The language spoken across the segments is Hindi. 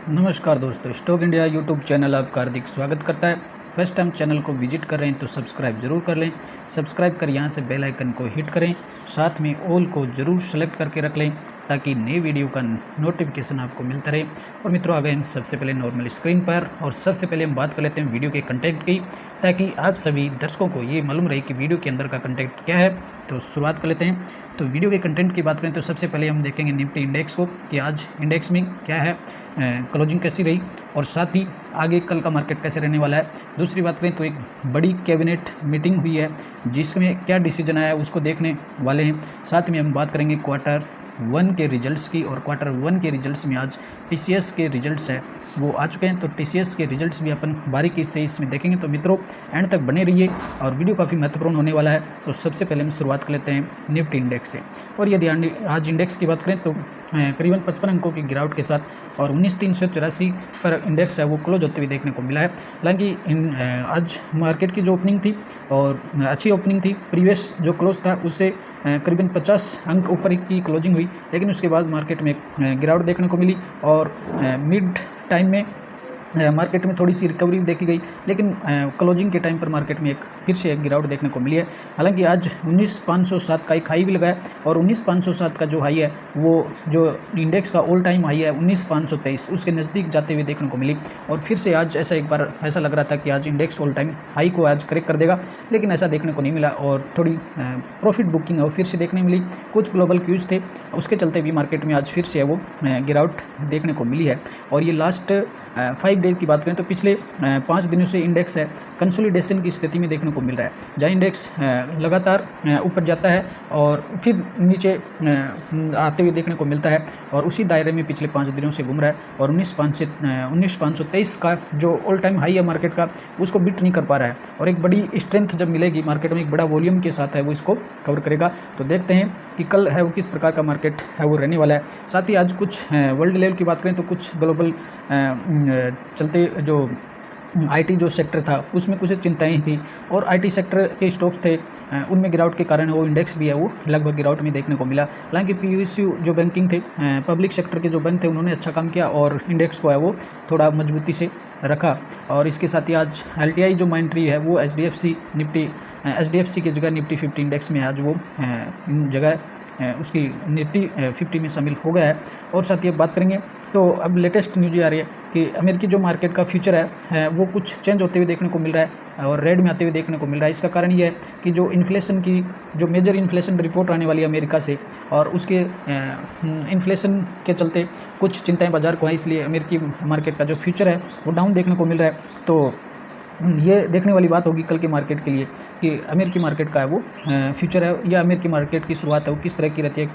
नमस्कार दोस्तों, स्टॉक इंडिया यूट्यूब चैनल आपका हार्दिक स्वागत करता है। फर्स्ट टाइम चैनल को विजिट कर रहे हैं तो सब्सक्राइब जरूर कर लें। सब्सक्राइब कर यहाँ से बेल आइकन को हिट करें, साथ में ऑल को ज़रूर सेलेक्ट करके रख लें ताकि नई वीडियो का नोटिफिकेशन आपको मिलता रहे। और मित्रों, आ गए हम सबसे पहले नॉर्मल स्क्रीन पर और सबसे पहले हम बात कर लेते हैं वीडियो के कंटेंट की, ताकि आप सभी दर्शकों को ये मालूम रहे कि वीडियो के अंदर का कंटेंट क्या है। तो शुरुआत कर लेते हैं। तो वीडियो के कंटेंट की बात करें तो सबसे पहले हम देखेंगे निफ्टी इंडेक्स को कि आज इंडेक्स में क्या है, क्लोजिंग कैसी रही और साथ ही आगे कल का मार्केट कैसे रहने वाला है। दूसरी बात करें तो एक बड़ी कैबिनेट मीटिंग हुई है जिसमें क्या डिसीजन आया है उसको देखने वाले हैं। साथ में हम बात करेंगे Q1 के रिजल्ट्स की, और Q1 के रिजल्ट्स में आज TCS के रिजल्ट्स है वो आ चुके हैं। तो TCS के रिजल्ट्स भी अपन बारीकी से इसमें देखेंगे। तो मित्रों, एंड तक बने रहिए और वीडियो काफ़ी महत्वपूर्ण होने वाला है। तो सबसे पहले हम शुरुआत कर लेते हैं निफ्टी इंडेक्स से। और यदि आज इंडेक्स की बात करें तो करीबन 55 अंकों की गिरावट के साथ और 19,384 पर इंडेक्स है वो क्लोज होते हुए देखने को मिला है। हालांकि आज मार्केट की जो ओपनिंग थी और अच्छी ओपनिंग थी, प्रीवियस जो क्लोज था उससे करीबन 50 अंक ऊपर की क्लोजिंग हुई, लेकिन उसके बाद मार्केट में गिरावट देखने को मिली और मिड टाइम में मार्केट में थोड़ी सी रिकवरी देखी गई, लेकिन क्लोजिंग के टाइम पर मार्केट में फिर से एक गिरावट देखने को मिली है। हालांकि आज 19,507 का एक हाई भी लगा है और 19,507 का जो हाई है वो जो इंडेक्स का ऑल टाइम हाई है 19,523 उसके नज़दीक जाते हुए देखने को मिली। और फिर से आज एक बार ऐसा लग रहा था कि आज इंडेक्स ऑल टाइम हाई को आज करेक्ट कर देगा, लेकिन ऐसा देखने को नहीं मिला और थोड़ी प्रॉफिट बुकिंग है वो फिर से देखने मिली। कुछ ग्लोबल क्यूज थे, उसके चलते भी मार्केट में आज फिर से है वो गिरावट देखने को मिली है। और ये लास्ट 5 डेज की बात करें तो पिछले 5 दिनों से इंडेक्स है कंसोलिडेशन की स्थिति में देखने को मिल रहा है, जहाँ इंडेक्स लगातार ऊपर जाता है और फिर नीचे आते हुए देखने को मिलता है और उसी दायरे में पिछले 5 दिनों से घूम रहा है। और 19,523 का जो ऑल टाइम हाई है मार्केट का उसको बीट नहीं कर पा रहा है। और एक बड़ी स्ट्रेंथ जब मिलेगी मार्केट में, एक बड़ा वॉल्यूम के साथ है वो इसको कवर करेगा। तो देखते हैं कि कल है वो किस प्रकार का मार्केट है वो रहने वाला है। साथ ही आज कुछ वर्ल्ड लेवल की बात करें तो कुछ ग्लोबल चलते जो आईटी जो सेक्टर था उसमें कुछ चिंताएं थी और आईटी सेक्टर के स्टॉक्स थे उनमें गिरावट के कारण वो इंडेक्स भी है वो लगभग गिरावट में देखने को मिला। हालांकि PSU जो बैंकिंग थे, पब्लिक सेक्टर के जो बैंक थे, उन्होंने अच्छा काम किया और इंडेक्स को है वो थोड़ा मजबूती से रखा। और इसके साथ ही आज LTI जो माइंट्री है वो HDFC की जगह निफ्टी 50 इंडेक्स में आज वो जगह उसकी निफ्टी 50 में शामिल हो गया है। और साथ ही अब बात करेंगे तो अब लेटेस्ट न्यूज आ रही है कि अमेरिकी जो मार्केट का फ्यूचर है वो कुछ चेंज होते हुए देखने को मिल रहा है और रेड में आते हुए देखने को मिल रहा है। इसका कारण ये है कि जो इन्फ्लेशन की जो मेजर इन्फ्लेशन रिपोर्ट आने वाली है अमेरिका से, और उसके इन्फ्लेशन के चलते कुछ चिंताएं बाजार को है, इसलिए अमेरिकी मार्केट का जो फ्यूचर है वो डाउन देखने को मिल रहा है। तो ये देखने वाली बात होगी कल के मार्केट के लिए कि अमेरिकी मार्केट का है वो फ्यूचर है या अमेरिकी मार्केट की शुरुआत है वो किस तरह की रहती है,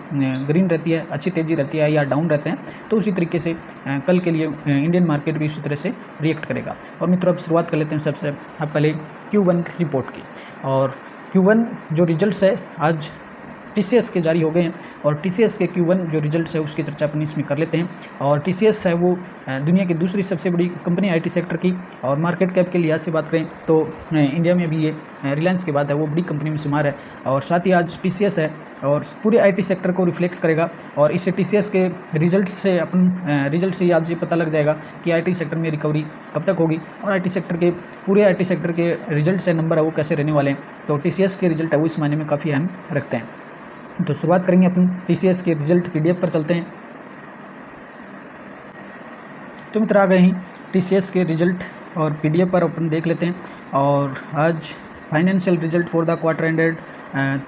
ग्रीन रहती है, अच्छी तेज़ी रहती है या डाउन रहते हैं। तो उसी तरीके से कल के लिए इंडियन मार्केट भी उसी तरह से रिएक्ट करेगा। और मित्रों, अब शुरुआत कर लेते हैं सबसे पहले Q1 रिपोर्ट की। और Q1 जो रिजल्ट्स है आज TCS के जारी हो गए हैं और TCS के Q1 जो रिजल्ट्स है उसकी चर्चा अपन इसमें कर लेते हैं। और TCS है वो दुनिया की दूसरी सबसे बड़ी कंपनी IT सेक्टर की, और मार्केट कैप के लिहाज से बात करें तो इंडिया में भी ये रिलायंस के बाद है वो बड़ी कंपनी में शुमार है। और साथ ही आज TCS है और पूरे IT सेक्टर को रिफ्लेक्स करेगा। और इससे TCS के रिजल्ट से आज ये पता लग जाएगा कि IT सेक्टर में रिकवरी कब तक होगी और पूरे IT सेक्टर के रिजल्ट से नंबर है वो कैसे रहने वाले हैं। तो TCS के रिजल्ट है वो इस मायने में काफ़ी अहम रखते हैं। तो शुरुआत करेंगे अपन TCS के रिजल्ट PDF पर चलते हैं। तो मित्र, आ गए हैं TCS के रिजल्ट और PDF पर अपन देख लेते हैं। और आज financial result for the quarter ended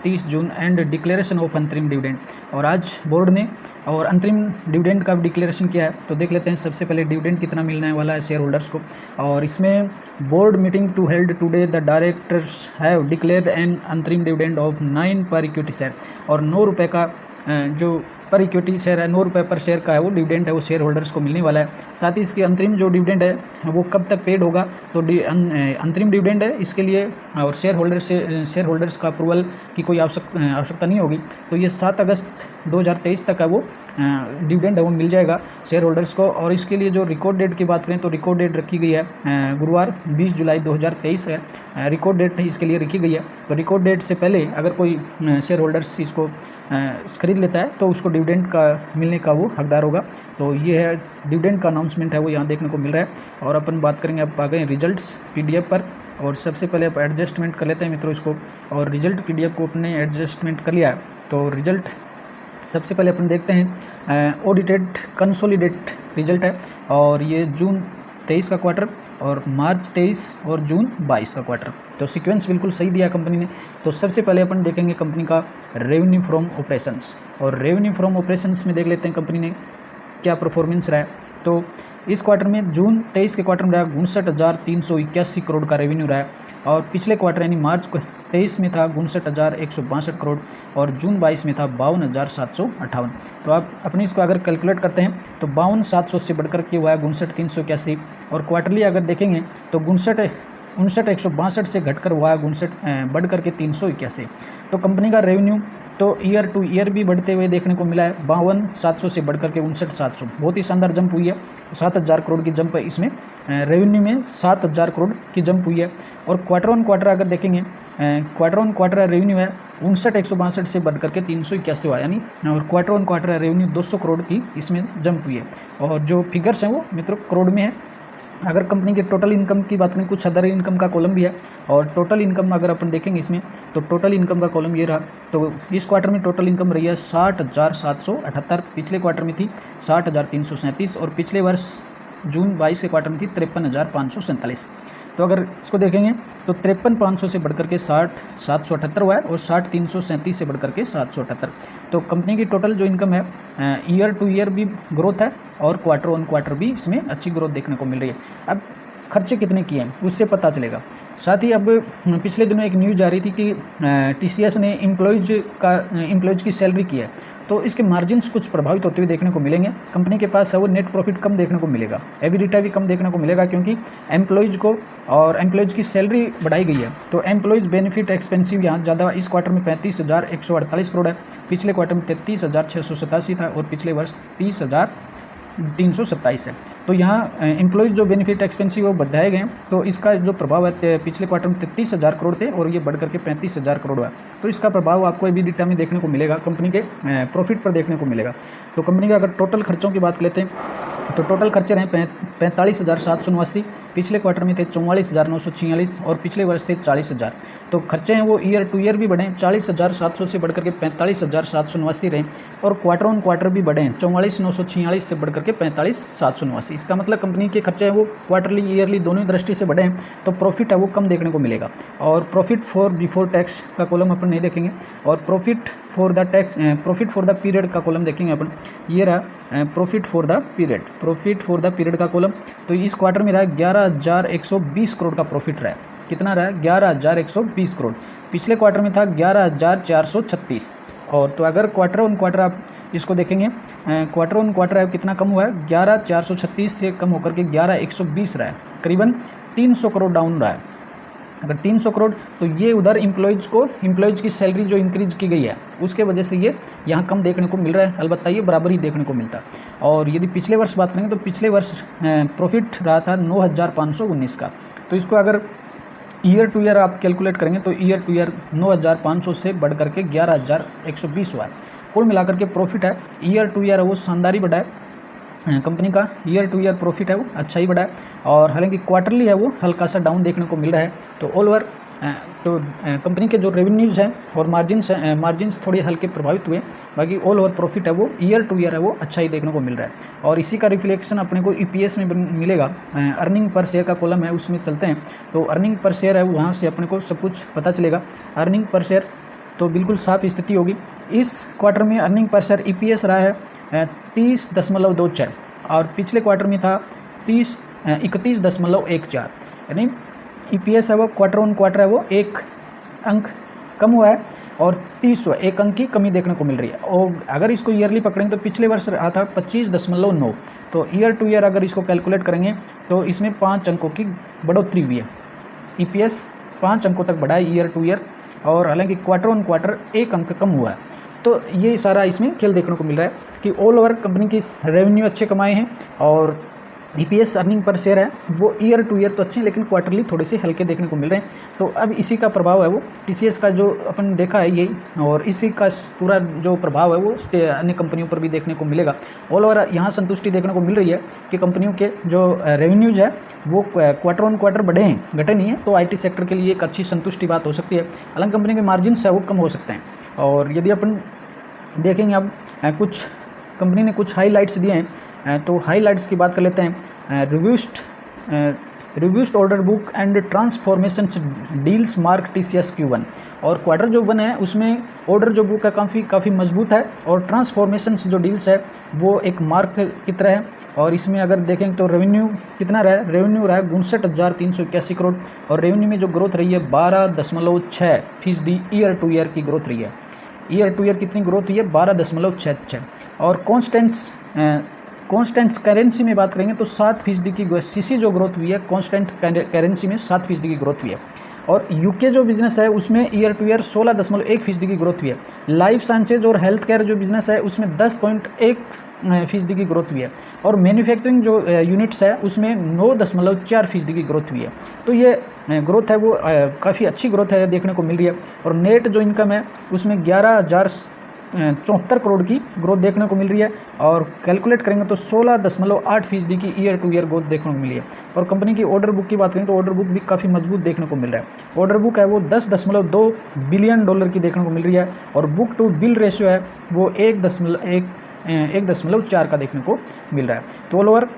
30 June and declaration of अंतरिम डिविडेंड। और आज बोर्ड ने और अंतरिम डिविडेंड का डिक्लेरेशन किया है। तो देख लेते हैं सबसे पहले डिविडेंड कितना मिलने वाला है शेयर होल्डर्स को। और इसमें board meeting to held today the directors have declared an अंतरिम dividend of 9 per equity share. और 9 रुपये का जो पर इक्विटी शेयर है, 9 रुपये पर शेयर का है वो डिविडेंड है वो शेयर होल्डर्स को मिलने वाला है। साथ ही इसके अंतरिम जो डिविडेंड है वो कब तक पेड होगा, तो अंतरिम डिविडेंड है इसके लिए और शेयर होल्डर्स का अप्रूवल की कोई आवश्यकता नहीं होगी। तो ये 7 अगस्त 2023 तक है वो डिविडेंड है वो मिल जाएगा शेयर होल्डर्स को। और इसके लिए जो रिकॉर्ड डेट की बात करें तो रिकॉर्ड डेट रखी गई है गुरुवार 20 जुलाई 2023 है रिकॉर्ड डेट इसके लिए रखी गई है। तो रिकॉर्ड डेट से पहले अगर कोई शेयर होल्डर्स इसको खरीद लेता है तो उसको डिविडेंड का मिलने का वो हकदार होगा। तो ये है डिविडेंड का अनाउंसमेंट है वो यहाँ देखने को मिल रहा है। और अपन बात करेंगे, अब आ गए रिजल्ट्स PDF पर, और सबसे पहले आप एडजस्टमेंट कर लेते हैं मित्रों इसको। और रिजल्ट PDF को अपने एडजस्टमेंट कर लिया। तो रिजल्ट सबसे पहले अपन देखते हैं ऑडिटेड कंसोलिडेट रिजल्ट है, और ये जून 23 का क्वार्टर और मार्च 23 और जून 22 का क्वार्टर। तो सीक्वेंस बिल्कुल सही दिया कंपनी ने। तो सबसे पहले अपन देखेंगे कंपनी का रेवेन्यू फ्रॉम ऑपरेशंस, और रेवेन्यू फ्रॉम ऑपरेशंस में देख लेते हैं कंपनी ने क्या परफॉर्मेंस रहा है। तो इस क्वार्टर में जून 23 के क्वार्टर में रहा 59,381 करोड़ का रेवेन्यू रहा है, और पिछले क्वार्टर यानी मार्च 23 में था 59,162 करोड़, और जून 22 में था 52,758। तो आप अपनी इसको अगर कैलकुलेट करते हैं तो 52,700 से बढ़कर के हुआ है 59,381, और क्वार्टरली अगर देखेंगे तो 59,162 से घटकर हुआ है 59 बढ़ करके 381। तो कंपनी का रेवेन्यू तो ईयर टू ईयर भी बढ़ते हुए देखने को मिला है, 52,700 से बढ़कर के 59,700, बहुत ही शानदार जंप हुई है। 7,000 करोड़ की जंप है इसमें, रेवेन्यू में 7,000 करोड़ की जंप हुई है। और क्वार्टर ऑन क्वार्टर अगर देखेंगे, क्वार्टर ऑन क्वार्टर रेवेन्यू है 59,162 से बढ़ करके 381 हुआ, यानी और quarter on quarter revenue 200 crore की इसमें जंप हुई है। और जो फिगर्स हैं वो मित्रों करोड़ में है। अगर कंपनी के टोटल इनकम की बात करें, कुछ अदर इनकम का कॉलम भी है, और टोटल इनकम अगर अपन देखेंगे इसमें तो टोटल इनकम का कॉलम ये रहा। तो इस क्वार्टर में टोटल इनकम रही है 60,778, पिछले क्वार्टर में थी 60,337, और पिछले वर्ष जून 22 के क्वार्टर में थी 53,547। तो अगर इसको देखेंगे तो 53,500 से बढ़कर के 60,778 हुआ है, और 60,337 से बढ़कर के 778। तो कंपनी की टोटल जो इनकम है ईयर टू ईयर भी ग्रोथ है, और क्वार्टर ऑन क्वार्टर भी इसमें अच्छी ग्रोथ देखने को मिल रही है। अब खर्चे कितने किए हैं उससे पता चलेगा। साथ ही अब पिछले दिनों एक न्यूज़ आ रही थी कि TCS ने एम्प्लॉयज़ की सैलरी की है, तो इसके मार्जिन्स कुछ प्रभावित होते हुए देखने को मिलेंगे। कंपनी के पास है वो नेट प्रॉफिट कम देखने को मिलेगा, एबिडिटा भी कम देखने को मिलेगा, क्योंकि एम्प्लॉयज़ की सैलरी बढ़ाई गई है। तो एम्प्लॉयज़ बेनिफिट एक्सपेंसिव यहाँ ज़्यादा इस क्वार्टर में 35,148 करोड़ है, पिछले क्वार्टर में 33,687 था, और पिछले वर्ष 30,327 है। तो यहाँ एम्प्लॉयज़ जो बेनिफिट एक्सपेंसिव वो बढ़ाए गए हैं, तो इसका जो प्रभाव है पिछले क्वार्टर में 33,000 करोड़ थे, और ये बढ़ करके 35,000 करोड़ हुआ। तो इसका प्रभाव आपको एबिडिटा में देखने को मिलेगा, कंपनी के प्रॉफिट पर देखने को मिलेगा। तो कंपनी का अगर टोटल खर्चों की बात लेते हैं तो टोटल खर्चे रहे 45,789, पिछले क्वार्टर में थे 44,946, और पिछले वर्ष थे 40,000। तो खर्चे हैं वो ईयर टू ईयर भी बढ़े, 40,700 से बढ़कर के 45,789 रहे, और क्वार्टर ऑन क्वार्टर भी बढ़े, 44,946 से बढ़कर के 45,789। इसका मतलब कंपनी के खर्चे हैं वो क्वार्टरली ईयरली दोनों दृष्टि से बढ़े हैं, तो प्रॉफिट है वो कम देखने को मिलेगा। और प्रॉफिट फॉर बिफोर टैक्स का कॉलम अपन नहीं देखेंगे, और प्रॉफिट फॉर द पीरियड का कॉलम देखेंगे अपन। ये रहा प्रॉफिट फॉर द पीरियड का कॉलम। तो इस क्वार्टर में रहा 11,120 करोड़ का प्रॉफिट रहा है। कितना रहा है? 11,120 करोड़। पिछले क्वार्टर में था 11,436। और तो अगर क्वार्टर ऑन क्वार्टर आप इसको देखेंगे, क्वार्टर ऑन क्वार्टर कितना कम हुआ है, 11,436 से कम होकर के 11,120 रहा है, करीबन 300 करोड़ डाउन रहा है। अगर 300 करोड़ तो ये उधर एम्प्लॉयज़ की सैलरी जो इंक्रीज की गई है उसके वजह से ये यहाँ कम देखने को मिल रहा है, अलबत्ता ये बराबर ही देखने को मिलता है। और यदि पिछले वर्ष बात करेंगे तो पिछले वर्ष प्रॉफिट रहा था 9,519 का। तो इसको अगर ईयर टू ईयर आप कैलकुलेट करेंगे तो ईयर टू ईयर 9,500 से बढ़ करके 11,120 हुआ है। कुल मिलाकर के प्रॉफिट है ईयर टू ईयर वो शानदार ही बढ़ा है। कंपनी का ईयर टू ईयर प्रॉफिट है वो अच्छा ही बढ़ा है, और हालांकि क्वार्टरली है वो हल्का सा डाउन देखने को मिल रहा है। तो ऑल ओवर तो कंपनी के जो रेवेन्यूज़ हैं और मार्जिन्स थोड़े हल्के प्रभावित हुए, बाकी ऑल ओवर प्रॉफिट है वो ईयर टू ईयर है वो अच्छा ही देखने को मिल रहा है। और इसी का रिफ्लेक्शन अपने को EPS में मिलेगा। अर्निंग पर शेयर का कॉलम है उसमें चलते हैं, तो अर्निंग पर शेयर है वहाँ से अपने को सब कुछ पता चलेगा। अर्निंग पर शेयर तो बिल्कुल साफ स्थिति होगी। इस क्वार्टर में अर्निंग पर शेयर EPS रहा है 30.24, और पिछले क्वार्टर में था 31.14, यानी EPS है वो क्वार्टर ऑन क्वार्टर है वो एक अंक कम हुआ है, और 1 अंक की कमी देखने को मिल रही है। और अगर इसको ईयरली पकड़ेंगे तो पिछले वर्ष रहा था 25.9, तो ईयर टू ईयर अगर इसको कैलकुलेट करेंगे तो इसमें 5 अंकों की बढ़ोतरी हुई है। EPS 5 अंकों तक बढ़ा है ईयर टू ईयर, और हालांकि क्वार्टर ऑन क्वार्टर 1 अंक कम हुआ है। तो ये सारा इसमें खेल देखने को मिल रहा है कि ऑल ओवर कंपनी की रेवेन्यू अच्छे कमाए हैं, और EPS अर्निंग पर शेयर है वो ईयर टू ईयर तो अच्छे हैं, लेकिन क्वार्टरली थोड़े से हल्के देखने को मिल रहे हैं। तो अब इसी का प्रभाव है वो TCS का जो अपन देखा है यही, और इसी का पूरा जो प्रभाव है वो अन्य कंपनियों पर भी देखने को मिलेगा। ऑल ओवर यहाँ संतुष्टि देखने को मिल रही है कि कंपनियों के जो रेवेन्यूज है वो क्वार्टर ऑन क्वार्टर बढ़े हैं, घटे नहीं है। तो IT सेक्टर के लिए एक अच्छी संतुष्टि बात हो सकती है। हालांकि कंपनी के मार्जिन्स है वो कम हो सकते हैं। और यदि अपन देखेंगे अब कुछ कंपनी ने कुछ हाईलाइट्स दिए हैं, तो हाईलाइट्स की बात कर लेते हैं। Reviewed order book and transformation deals mark TCS Q1। और क्वार्टर जो 1 है उसमें ऑर्डर जो बुक है काफ़ी मजबूत है, और ट्रांसफॉर्मेशन जो डील्स है वो एक मार्क की तरह है। और इसमें अगर देखें तो रेवेन्यू कितना रहा है, रेवेन्यू रहा है 59,381 करोड़, और रेवेन्यू में जो ग्रोथ रही है 12.6% ईयर टू ईयर की ग्रोथ रही है। ईयर टू ईयर कितनी ग्रोथ हुई है, 12.66। और कॉन्स्टेंट करेंसी में बात करेंगे तो 7% की CC जो ग्रोथ हुई है कॉन्स्टेंट करेंसी में 7% की ग्रोथ हुई है। और UK जो बिजनेस है उसमें ईयर टू ईयर 16.1% की ग्रोथ हुई है। लाइफ साइंसेज और हेल्थ केयर जो बिजनेस है उसमें 10.1% की ग्रोथ हुई है। और मैन्युफैक्चरिंग जो यूनिट्स है उसमें 9.4% की ग्रोथ हुई है। तो ये ग्रोथ है वो काफ़ी अच्छी ग्रोथ है देखने को मिल रही है। और नेट जो इनकम है उसमें 11,074 करोड़ की ग्रोथ देखने को मिल रही है। और कैलकुलेट करेंगे तो 16.8% की ईयर टू ईयर ग्रोथ देखने को मिली है। और कंपनी की ऑर्डर बुक की बात करें तो ऑर्डर बुक भी काफ़ी मजबूत देखने को मिल रहा है। ऑर्डर बुक है वो $10.2 बिलियन की देखने को मिल रही है। और बुक टू बिल रेशियो है वो 1.4 का देखने को मिल रहा है। तो ऑल ओवर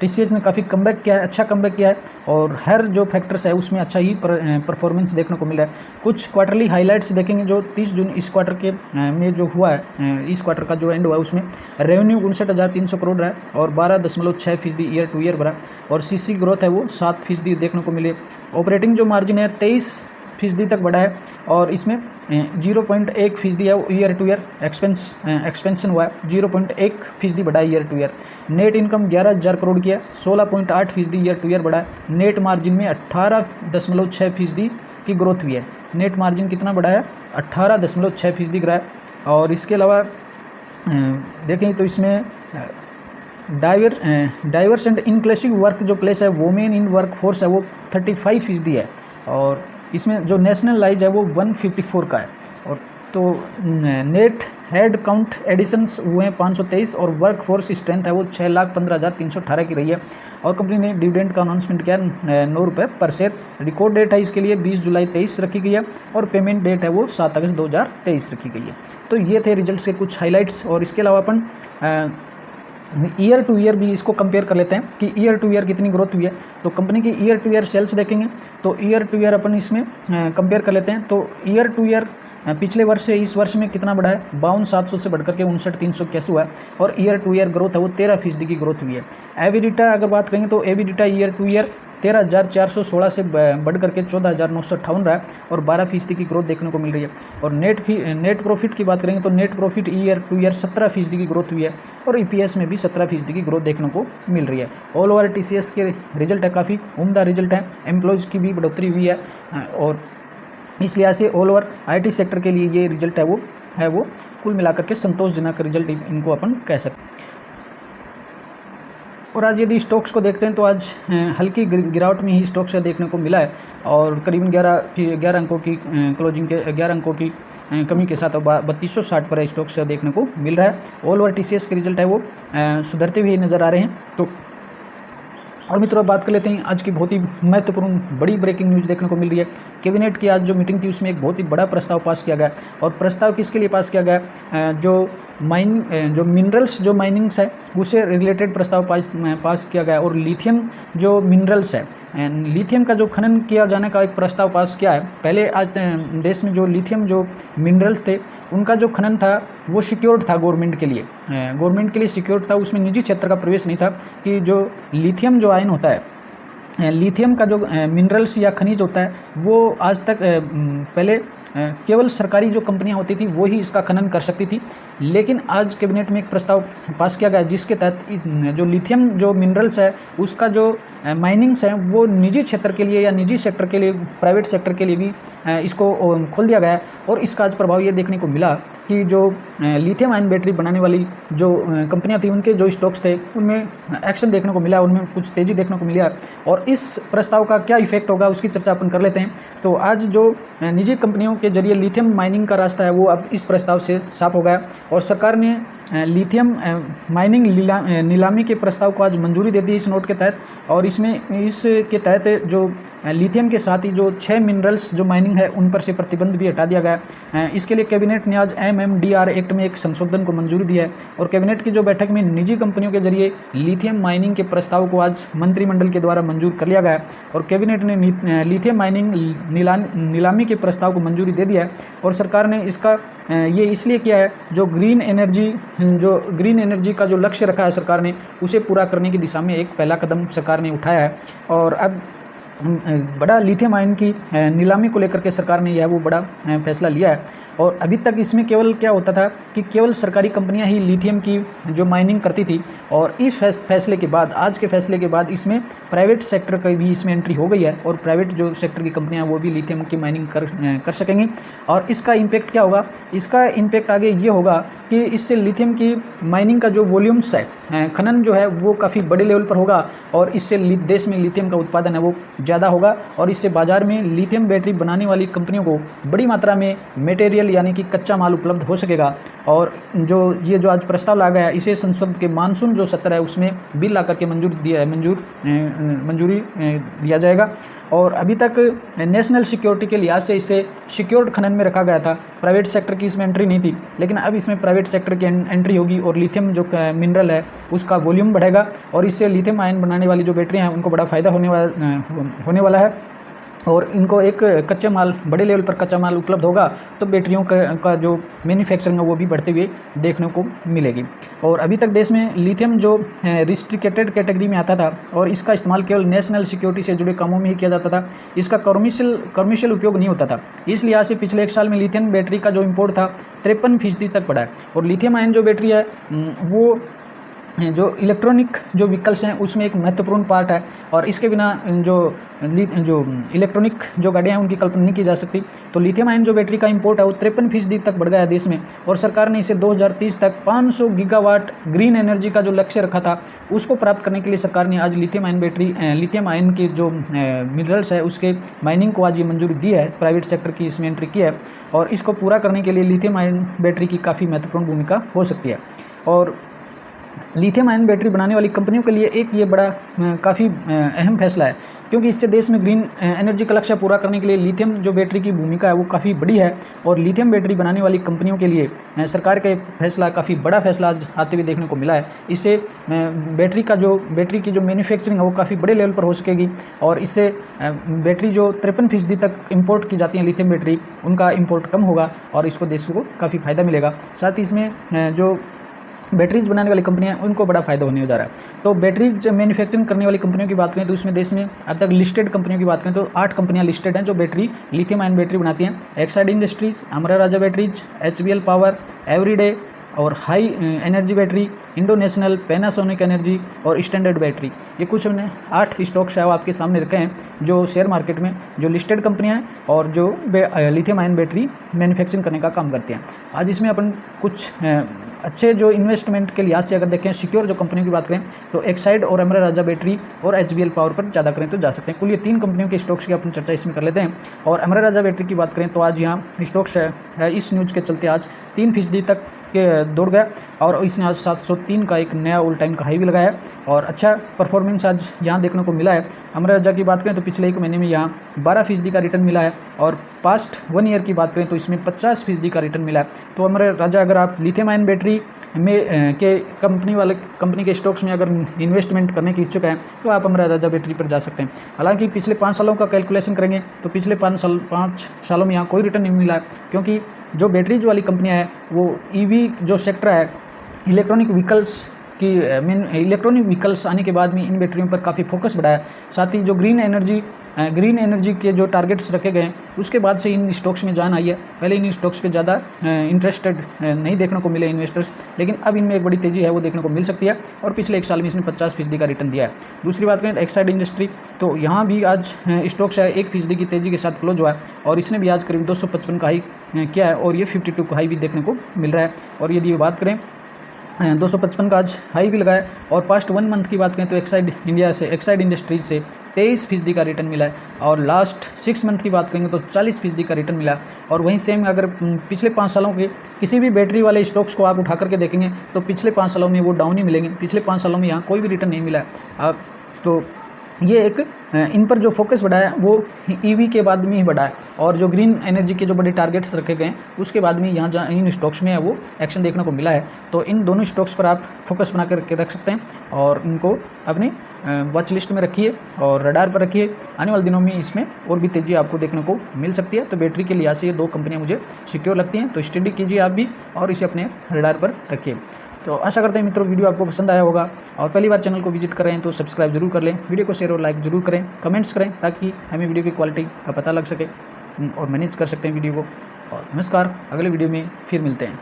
TCS ने काफ़ी कमबैक किया है, अच्छा कमबैक किया है। और हर जो फैक्टर्स है उसमें अच्छा ही परफॉर्मेंस देखने को मिल रहा है। कुछ क्वार्टरली हाइलाइट्स देखेंगे जो 30 जून इस क्वार्टर के में जो हुआ है, इस क्वार्टर का जो एंड हुआ है उसमें रेवेन्यू 59,300 करोड़ रहा है, और 12.6% ईयर टू ईयर बढ़ा। और CC ग्रोथ है वो 7% देखने को मिले। ऑपरेटिंग जो मार्जिन है 23% तक बढ़ा है, और इसमें 0.1% है वो ईयर टू ईयर एक्सपेंशन हुआ है, 0.1% बढ़ा है year two year. Net income 11,000 crore की है, 16.8% ईयर टू ईयर बढ़ा है। नेट मार्जिन में 18.6% की ग्रोथ हुई है। नेट मार्जिन कितना बढ़ा है, 18.6% रहा है। और इसके अलावा देखें तो इसमें डाइवर्स एंड इंक्लूसिव वर्क जो प्लेस है वोमेन इन वर्क फोर्स है वो 35% है। और इसमें जो नेशनल लाइज है वो 154 का है। और तो नेट हेड काउंट एडिशंस हुए हैं 523, और वर्क फोर्स स्ट्रेंथ है वो 6,15,318 की रही है। और कंपनी ने डिविडेंड का अनाउंसमेंट किया 9 रुपये पर शेयर। रिकॉर्ड डेट है इसके लिए 20 जुलाई 23 रखी गई है, और पेमेंट डेट है वो 7 अगस्त 2023 रखी गई है। तो ये थे रिजल्ट्स के कुछ हाईलाइट्स। और इसके अलावा अपन ईयर टू ईयर भी इसको कंपेयर कर लेते हैं कि ईयर टू ईयर कितनी ग्रोथ हुई है। तो कंपनी की ईयर टू ईयर सेल्स देखेंगे तो ईयर टू ईयर अपन इसमें कंपेयर कर लेते हैं। तो ईयर टू ईयर पिछले वर्ष से इस वर्ष में कितना बढ़ा है, 52,700 से बढ़कर के 59,381 हुआ है। और ईयर टू ईयर ग्रोथ है वो 13% की ग्रोथ हुई है। एबिडिटा अगर बात करेंगे तो एबिडिटा ईयर टू ईयर 13,416 से बढ़ करके 14,958 रहा है, और 12% की ग्रोथ देखने को मिल रही है। और नेट प्रॉफिट की बात करेंगे तो net profit year two year 17% की ग्रोथ हुई है, और EPS में भी 17% की ग्रोथ देखने को मिल रही है। ऑल ओवर TCS के रिजल्ट है काफ़ी उम्दा रिजल्ट है। एम्प्लॉयज़ की भी बढ़ोतरी हुई है, और इस लिहाज से ऑल ओवर IT सेक्टर के लिए ये रिजल्ट है वो कुल मिलाकर के संतोषजनक रिजल्ट इनको अपन कह सकते हैं। और आज यदि स्टॉक्स को देखते हैं तो आज हल्की गिरावट में ही स्टॉक्स का देखने को मिला है, और करीबन 11 अंकों की क्लोजिंग के 11 अंकों की कमी के साथ 3260 पर स्टॉक्स देखने को मिल रहा है। ऑल ओवर TCS के रिजल्ट है वो सुधरते हुए नज़र आ रहे हैं। तो और मित्रों बात कर लेते हैं आज की बहुत ही महत्वपूर्ण बड़ी ब्रेकिंग न्यूज़ देखने को मिल रही है। कैबिनेट की आज जो मीटिंग थी उसमें एक बहुत ही बड़ा प्रस्ताव पास किया गया, और प्रस्ताव किसके लिए पास किया गया, जो मिनरल्स जो माइनिंग्स है उससे रिलेटेड प्रस्ताव पास किया गया। और लिथियम जो मिनरल्स है, लिथियम का जो खनन किया जाने का एक प्रस्ताव पास किया है। पहले आज देश में जो लिथियम जो मिनरल्स थे उनका जो खनन था वो सिक्योर्ड था गवर्नमेंट के लिए सिक्योर्ड था, उसमें निजी क्षेत्र का प्रवेश नहीं था। कि जो लिथियम जो आयन होता है, लिथियम का जो मिनरल्स या खनिज होता है वो आज तक पहले केवल सरकारी जो कंपनियां होती थी वो ही इसका खनन कर सकती थी। लेकिन आज कैबिनेट में एक प्रस्ताव पास किया गया जिसके तहत जो लिथियम जो मिनरल्स है उसका जो माइनिंग्स हैं वो निजी क्षेत्र के लिए या निजी सेक्टर के लिए, प्राइवेट सेक्टर के लिए भी इसको खोल दिया गया है। और इसका आज प्रभाव ये देखने को मिला कि जो लिथियम आयन बैटरी बनाने वाली जो कंपनियां थी उनके जो स्टॉक्स थे उनमें एक्शन देखने को मिला, उनमें कुछ तेज़ी देखने को मिली है। और इस प्रस्ताव का क्या इफेक्ट होगा उसकी चर्चा अपन कर लेते हैं। तो आज जो निजी कंपनियों के जरिए लिथियम माइनिंग का रास्ता है वो अब इस प्रस्ताव से साफ हो गया और सरकार ने लिथियम माइनिंग नीलामी के प्रस्ताव को आज मंजूरी दे दी इस नोट के तहत। और इसके तहत जो लिथियम के साथ ही जो 6 मिनरल्स जो माइनिंग है उन पर से प्रतिबंध भी हटा दिया गया है। इसके लिए कैबिनेट ने आज MMDR एक्ट में एक संशोधन को मंजूरी दी है। और कैबिनेट की जो बैठक में निजी कंपनियों के जरिए लिथियम माइनिंग के प्रस्ताव को आज मंत्रिमंडल के द्वारा मंजूर कर लिया गया है और कैबिनेट ने लिथियम माइनिंग नीलामी के प्रस्ताव को मंजूरी दे दिया है। और सरकार ने इसका ये इसलिए किया है जो ग्रीन एनर्जी का जो लक्ष्य रखा है सरकार ने उसे पूरा करने की दिशा में एक पहला कदम सरकार ने उठाया है। और अब बड़ा लिथियम आयन की नीलामी को लेकर के सरकार ने यह वो बड़ा फैसला लिया है। और अभी तक इसमें केवल क्या होता था कि केवल सरकारी कंपनियां ही लिथियम की जो माइनिंग करती थी और इस फैसले के बाद, आज के फैसले के बाद इसमें प्राइवेट सेक्टर की भी इसमें एंट्री हो गई है और प्राइवेट जो सेक्टर की कंपनियां वो भी लिथियम की माइनिंग कर सकेंगी। और इसका इम्पैक्ट क्या होगा? इसका इम्पैक्ट आगे ये होगा कि इससे लिथियम की माइनिंग का जो वॉल्यूम्स है, खनन जो है वो काफ़ी बड़े लेवल पर होगा और इससे देश में लिथियम का उत्पादन है वो ज़्यादा होगा और इससे बाजार में लिथियम बैटरी बनाने वाली कंपनियों को बड़ी मात्रा में मटेरियल यानी कि कच्चा माल उपलब्ध हो सकेगा। और जो आज प्रस्ताव लाया गया है इसे संसद के मानसून जो सत्र है उसमें बिल ला करके मंजूरी दिया जाएगा। और अभी तक नेशनल सिक्योरिटी के लिहाज से इसे सिक्योर्ड खनन में रखा गया था, प्राइवेट सेक्टर की इसमें एंट्री नहीं थी, लेकिन अब इसमें प्राइवेट सेक्टर की एंट्री होगी और लिथियम जो मिनरल है उसका वॉल्यूम बढ़ेगा और इससे लिथियम आयन बनाने वाली जो बैटरियाँ हैं उनको बड़ा फ़ायदा होने वाला है। और इनको एक कच्चे माल, बड़े लेवल पर कच्चा माल उपलब्ध होगा तो बैटरियों का जो मैन्युफैक्चरिंग है वो भी बढ़ते हुए देखने को मिलेगी। और अभी तक देश में लिथियम जो रिस्ट्रिक्टेड कैटेगरी में आता था और इसका इस्तेमाल केवल नेशनल सिक्योरिटी से जुड़े कामों में ही किया जाता था, इसका कमर्शियल उपयोग नहीं होता था। इस लिहाज से पिछले 1 साल में लिथियम बैटरी का जो इम्पोर्ट था 53% तक बढ़ा है। और लिथियम आयन जो बैटरी है वो जो इलेक्ट्रॉनिक जो व्हीकल्स हैं उसमें एक महत्वपूर्ण पार्ट है और इसके बिना जो इलेक्ट्रॉनिक जो गाड़ियाँ हैं उनकी कल्पना नहीं की जा सकती। तो लिथियम आयन जो बैटरी का इंपोर्ट है वो 53% तक बढ़ गया है देश में और सरकार ने इसे 2030 तक 500 गीगावाट ग्रीन एनर्जी का जो लक्ष्य रखा था उसको प्राप्त करने के लिए सरकार ने आज लिथियम आयन के जो मिनरल्स है उसके माइनिंग को आज ये मंजूरी दी है, प्राइवेट सेक्टर की इसमें एंट्री की है और इसको पूरा करने के लिए लिथियम आयन बैटरी की काफ़ी महत्वपूर्ण भूमिका हो सकती है। और लिथियम आयन बैटरी बनाने वाली कंपनियों के लिए एक ये बड़ा काफ़ी अहम फैसला है क्योंकि इससे देश में ग्रीन एनर्जी का लक्ष्य पूरा करने के लिए लिथियम जो बैटरी की भूमिका है वो काफ़ी बड़ी है और लिथियम बैटरी बनाने वाली कंपनियों के लिए सरकार का फैसला काफ़ी बड़ा फैसला आज आते हुए देखने को मिला है। इससे बैटरी की जो मैन्युफैक्चरिंग है वो काफ़ी बड़े लेवल पर हो सकेगी और इससे बैटरी जो 53% तक इम्पोर्ट की जाती हैं लिथियम बैटरी उनका इम्पोर्ट कम होगा और इसको देश को काफ़ी फ़ायदा मिलेगा। साथ ही इसमें जो बैटरीज बनाने वाली कंपनियां उनको बड़ा फायदा होने जा रहा है। तो बैटरीज मैन्युफैक्चरिंग करने वाली कंपनियों की बात करें तो इसमें देश में अब तक लिस्टेड कंपनियों की बात करें तो 8 कंपनियां लिस्टेड हैं जो बैटरी लिथियम आयन बैटरी बनाती हैं। Exide Industries, Amara Raja batteries, HBL power, Eveready और high energy battery, Indo National, Panasonic energy और स्टैंडर्ड बैटरी, ये कुछ हमने 8 स्टॉक्स है वो आपके सामने रखे हैं जो शेयर मार्केट में जो लिस्टेड कंपनियां हैं और जो लिथियम आयन बैटरी मैन्युफैक्चरिंग करने का काम करती हैं। आज इसमें अपन कुछ अच्छे जो इन्वेस्टमेंट के लिहाज से अगर देखें सिक्योर जो कंपनियों की बात करें तो एक्साइड और अमरा राजा बैटरी और HBL पावर पर ज़्यादा करें तो जा सकते हैं। कुल ये 3 कंपनियों के स्टॉक्स की अपन चर्चा इसमें कर लेते हैं। और अमरा राजा बैटरी की बात करें तो आज यहाँ स्टॉक्स है इस न्यूज़ के चलते आज 3% तक दौड़ गया और इसने आज 703 का एक नया ऑल टाइम का हाई भी लगाया है और अच्छा परफॉर्मेंस आज यहाँ देखने को मिला है। अमरा राजा की बात करें तो पिछले 1 महीने में यहाँ 12% का रिटर्न मिला है और पास्ट 1 ईयर की बात करें तो इसमें 50% का रिटर्न मिला है। तो अमरा राजा अगर आप लिथियम आयन बैटरी में के कंपनी के स्टॉक्स में अगर इन्वेस्टमेंट करने की इच्छुक हैं तो आप अमरा राजा बैटरी पर जा सकते हैं। हालांकि पिछले 5 सालों का कैलकुलेशन करेंगे तो पिछले 5 सालों में यहाँ कोई रिटर्न नहीं मिला है क्योंकि जो बैटरीज वाली कंपनियां हैं वो EV जो सेक्टर है, इलेक्ट्रॉनिक व्हीकल्स कि मीन इलेक्ट्रॉनिक व्हीकल्स आने के बाद में इन बैटरियों पर काफ़ी फोकस बढ़ा है। साथ ही जो ग्रीन एनर्जी के जो टारगेट्स रखे गए हैं उसके बाद से इन स्टॉक्स में जान आई है। पहले इन स्टॉक्स पे ज़्यादा इंटरेस्टेड नहीं देखने को मिले इन्वेस्टर्स, लेकिन अब इनमें एक बड़ी तेज़ी है वो देखने को मिल सकती है और पिछले 1 साल में इसने 50% का रिटर्न दिया है। दूसरी बात करें तो एक्साइड इंडस्ट्री, तो यहाँ भी आज स्टॉक्स है 1% की तेज़ी के साथ क्लोज हुआ है और इसने भी आज करीब 255 का हाई किया है और ये 52 का हाई भी देखने को मिल रहा है। और यदि ये बात करें 255 का आज हाई भी लगाया और पास्ट 1 मंथ की बात करें तो एक्साइड इंडस्ट्रीज से 23% का रिटर्न मिला है और लास्ट 6 मंथ की बात करेंगे तो 40% का रिटर्न मिला है। और वहीं सेम अगर पिछले 5 सालों के किसी भी बैटरी वाले स्टॉक्स को आप उठा करके देखेंगे तो पिछले 5 सालों में वो डाउन ही मिलेंगे। पिछले 5 सालों में यहाँ कोई भी रिटर्न नहीं मिला है। तो ये एक इन पर जो फोकस बढ़ा है वो ईवी के बाद में ही बढ़ा है और जो ग्रीन एनर्जी के जो बड़े टारगेट्स रखे गए हैं उसके बाद में यहाँ जहाँ इन स्टॉक्स में है वो एक्शन देखने को मिला है। तो इन दोनों स्टॉक्स पर आप फोकस बना करके रख सकते हैं और इनको अपनी वॉच लिस्ट में रखिए और रडार पर रखिए। आने वाले दिनों में इसमें और भी तेज़ी आपको देखने को मिल सकती है। तो बैटरी के लिहाज से ये 2 कंपनियाँ मुझे सिक्योर लगती हैं, तो स्टडी कीजिए आप भी और इसे अपने रडार पर रखिए। तो आशा करते हैं मित्रों वीडियो आपको पसंद आया होगा और पहली बार चैनल को विजिट करें तो सब्सक्राइब जरूर कर लें, वीडियो को शेयर और लाइक जरूर करें, कमेंट्स करें ताकि हमें वीडियो की क्वालिटी का पता लग सके और मैनेज कर सकते हैं वीडियो को। और नमस्कार, अगले वीडियो में फिर मिलते हैं।